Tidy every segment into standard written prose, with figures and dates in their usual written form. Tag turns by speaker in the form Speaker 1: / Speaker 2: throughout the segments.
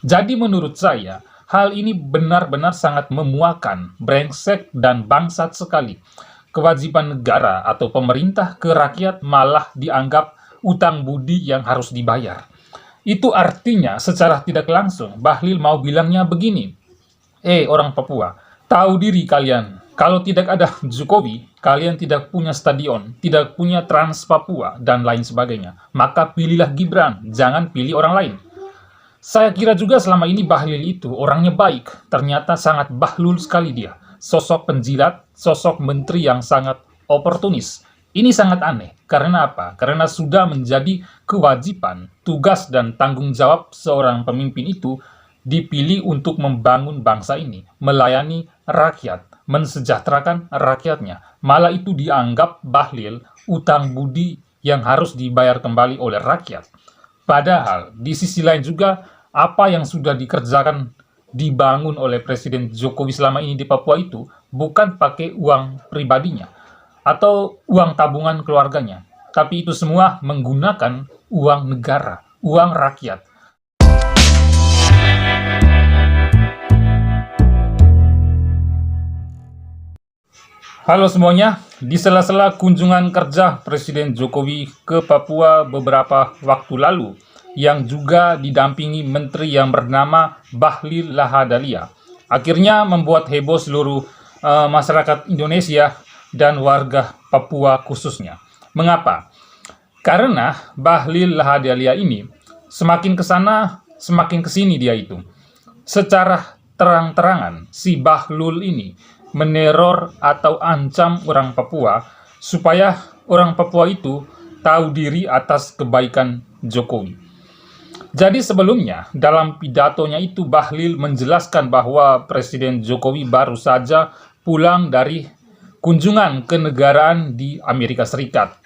Speaker 1: Jadi menurut saya, hal ini benar-benar sangat memuakan, brengsek, dan bangsat sekali. Kewajiban negara atau pemerintah ke rakyat malah dianggap utang budi yang harus dibayar. Itu artinya secara tidak langsung Bahlil mau bilangnya begini, orang Papua, tahu diri kalian, kalau tidak ada Jokowi, kalian tidak punya stadion, tidak punya Trans Papua, dan lain sebagainya. Maka pilihlah Gibran, jangan pilih orang lain. Saya kira juga selama ini Bahlil itu orangnya baik, ternyata sangat bahlul sekali dia. Sosok penjilat, sosok menteri yang sangat oportunis. Ini sangat aneh, karena apa? Karena sudah menjadi kewajiban, tugas dan tanggung jawab seorang pemimpin itu dipilih untuk membangun bangsa ini, melayani rakyat, mensejahterakan rakyatnya. Malah itu dianggap Bahlil utang budi yang harus dibayar kembali oleh rakyat. Padahal di sisi lain juga apa yang sudah dikerjakan dibangun oleh Presiden Jokowi selama ini di Papua itu bukan pakai uang pribadinya atau uang tabungan keluarganya, tapi itu semua menggunakan uang negara, uang rakyat. Halo semuanya, di sela-sela kunjungan kerja Presiden Jokowi ke Papua beberapa waktu lalu, yang juga didampingi menteri yang bernama Bahlil Lahadalia, akhirnya membuat heboh seluruh masyarakat Indonesia dan warga Papua khususnya. Mengapa? Karena Bahlil Lahadalia ini semakin ke sana, semakin ke sini dia itu. Secara terang-terangan, si Bahlul ini meneror atau ancam orang Papua supaya orang Papua itu tahu diri atas kebaikan Jokowi. Jadi sebelumnya, dalam pidatonya itu Bahlil menjelaskan bahwa Presiden Jokowi baru saja pulang dari kunjungan kenegaraan di Amerika Serikat.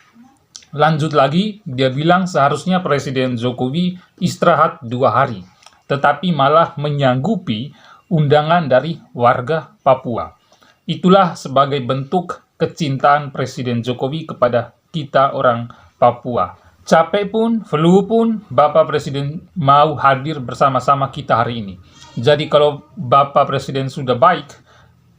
Speaker 1: Lanjut lagi, dia bilang seharusnya Presiden Jokowi istirahat 2 hari, tetapi malah menyanggupi undangan dari warga Papua. Itulah sebagai bentuk kecintaan Presiden Jokowi kepada kita orang Papua. Capek pun, flu pun, Bapak Presiden mau hadir bersama-sama kita hari ini. Jadi kalau Bapak Presiden sudah baik,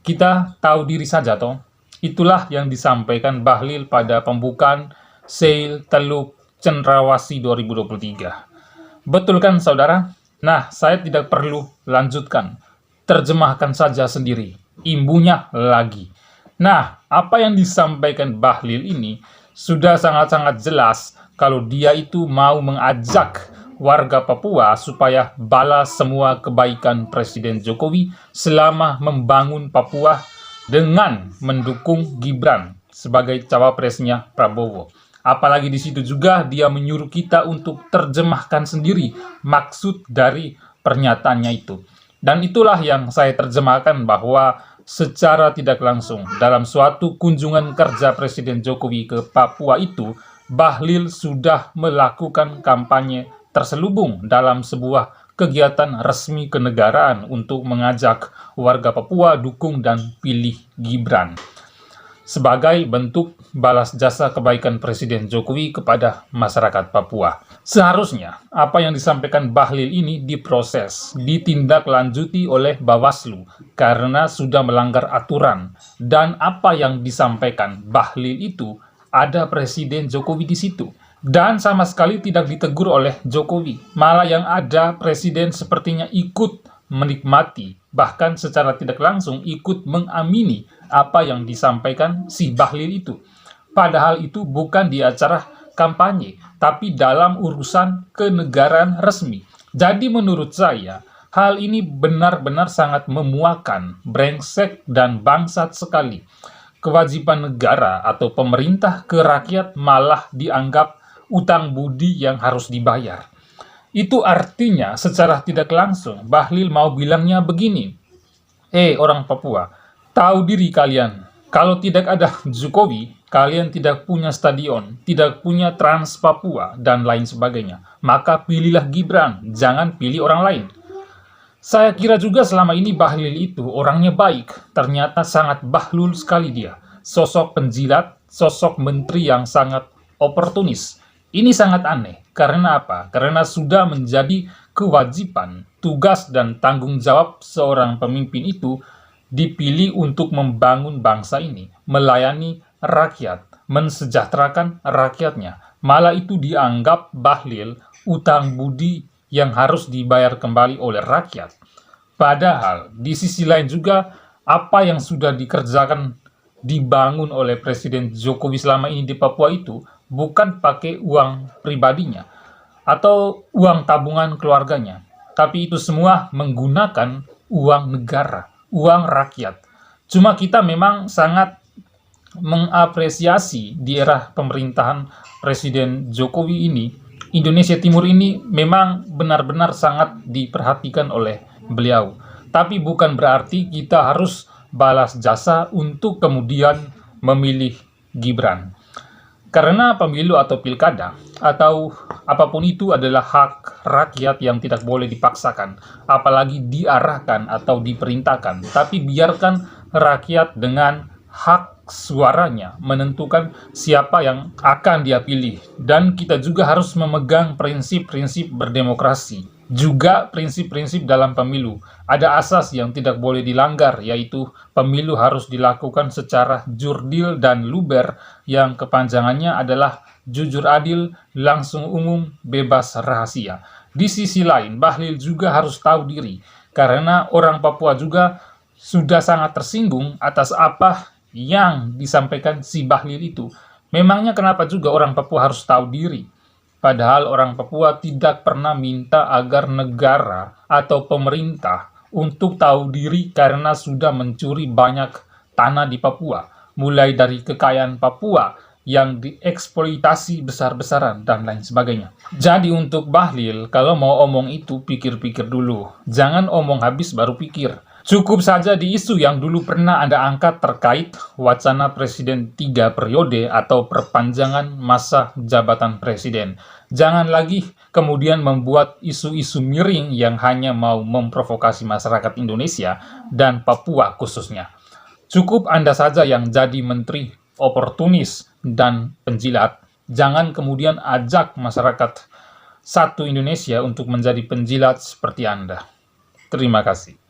Speaker 1: kita tahu diri saja toh. Itulah yang disampaikan Bahlil pada pembukaan Sale Teluk Cendrawasih 2023. Betul kan saudara? Nah, saya tidak perlu lanjutkan. Terjemahkan saja sendiri. Imbunya lagi. Nah, apa yang disampaikan Bahlil ini sudah sangat-sangat jelas kalau dia itu mau mengajak warga Papua supaya balas semua kebaikan Presiden Jokowi selama membangun Papua dengan mendukung Gibran sebagai cawapresnya Prabowo. Apalagi di situ juga dia menyuruh kita untuk terjemahkan sendiri maksud dari pernyataannya itu. Dan itulah yang saya terjemahkan bahwa secara tidak langsung dalam suatu kunjungan kerja Presiden Jokowi ke Papua itu, Bahlil sudah melakukan kampanye terselubung dalam sebuah kegiatan resmi kenegaraan untuk mengajak warga Papua dukung dan pilih Gibran sebagai bentuk balas jasa kebaikan Presiden Jokowi kepada masyarakat Papua. Seharusnya apa yang disampaikan Bahlil ini diproses, ditindaklanjuti oleh Bawaslu karena sudah melanggar aturan, dan apa yang disampaikan Bahlil itu ada Presiden Jokowi di situ. Dan sama sekali tidak ditegur oleh Jokowi, malah yang ada Presiden sepertinya ikut menikmati, bahkan secara tidak langsung ikut mengamini apa yang disampaikan si Bahlil itu. Padahal itu bukan di acara kampanye, tapi dalam urusan kenegaraan resmi. Jadi menurut saya, hal ini benar-benar sangat memuakan, brengsek, dan bangsat sekali. Kewajiban negara atau pemerintah ke rakyat malah dianggap utang budi yang harus dibayar. Itu artinya secara tidak langsung Bahlil mau bilangnya begini, orang Papua, tahu diri kalian, kalau tidak ada Jokowi, kalian tidak punya stadion, tidak punya Trans Papua, dan lain sebagainya. Maka pilihlah Gibran, jangan pilih orang lain. Saya kira juga selama ini Bahlil itu orangnya baik, ternyata sangat bahlul sekali dia. Sosok penjilat, sosok menteri yang sangat oportunis. Ini sangat aneh, karena apa? Karena sudah menjadi kewajiban, tugas dan tanggung jawab seorang pemimpin itu dipilih untuk membangun bangsa ini, melayani rakyat, mensejahterakan rakyatnya. Malah itu dianggap Bahlil utang budi yang harus dibayar kembali oleh rakyat. Padahal di sisi lain juga apa yang sudah dikerjakan, dibangun oleh Presiden Jokowi selama ini di Papua itu bukan pakai uang pribadinya atau uang tabungan keluarganya, tapi itu semua menggunakan uang negara, uang rakyat. Cuma kita memang sangat mengapresiasi di era pemerintahan Presiden Jokowi ini, Indonesia Timur ini memang benar-benar sangat diperhatikan oleh beliau. Tapi bukan berarti kita harus balas jasa untuk kemudian memilih Gibran. Karena pemilu atau pilkada atau apapun itu adalah hak rakyat yang tidak boleh dipaksakan, apalagi diarahkan atau diperintahkan. Tapi biarkan rakyat dengan hak suaranya menentukan siapa yang akan dia pilih. Dan kita juga harus memegang prinsip-prinsip berdemokrasi. Juga prinsip-prinsip dalam pemilu. Ada asas yang tidak boleh dilanggar, yaitu pemilu harus dilakukan secara jurdil dan luber, yang kepanjangannya adalah jujur, adil, langsung, umum, bebas rahasia. Di sisi lain, Bahlil juga harus tahu diri, karena orang Papua juga sudah sangat tersinggung atas apa yang disampaikan si Bahlil itu. Memangnya kenapa juga orang Papua harus tahu diri? Padahal orang Papua tidak pernah minta agar negara atau pemerintah untuk tahu diri karena sudah mencuri banyak tanah di Papua. Mulai dari kekayaan Papua yang dieksploitasi besar-besaran dan lain sebagainya. Jadi untuk Bahlil, kalau mau omong itu pikir-pikir dulu. Jangan omong habis baru pikir. Cukup saja di isu yang dulu pernah Anda angkat terkait wacana Presiden 3 periode atau perpanjangan masa jabatan Presiden. Jangan lagi kemudian membuat isu-isu miring yang hanya mau memprovokasi masyarakat Indonesia dan Papua khususnya. Cukup Anda saja yang jadi menteri oportunis dan penjilat. Jangan kemudian ajak masyarakat satu Indonesia untuk menjadi penjilat seperti Anda. Terima kasih.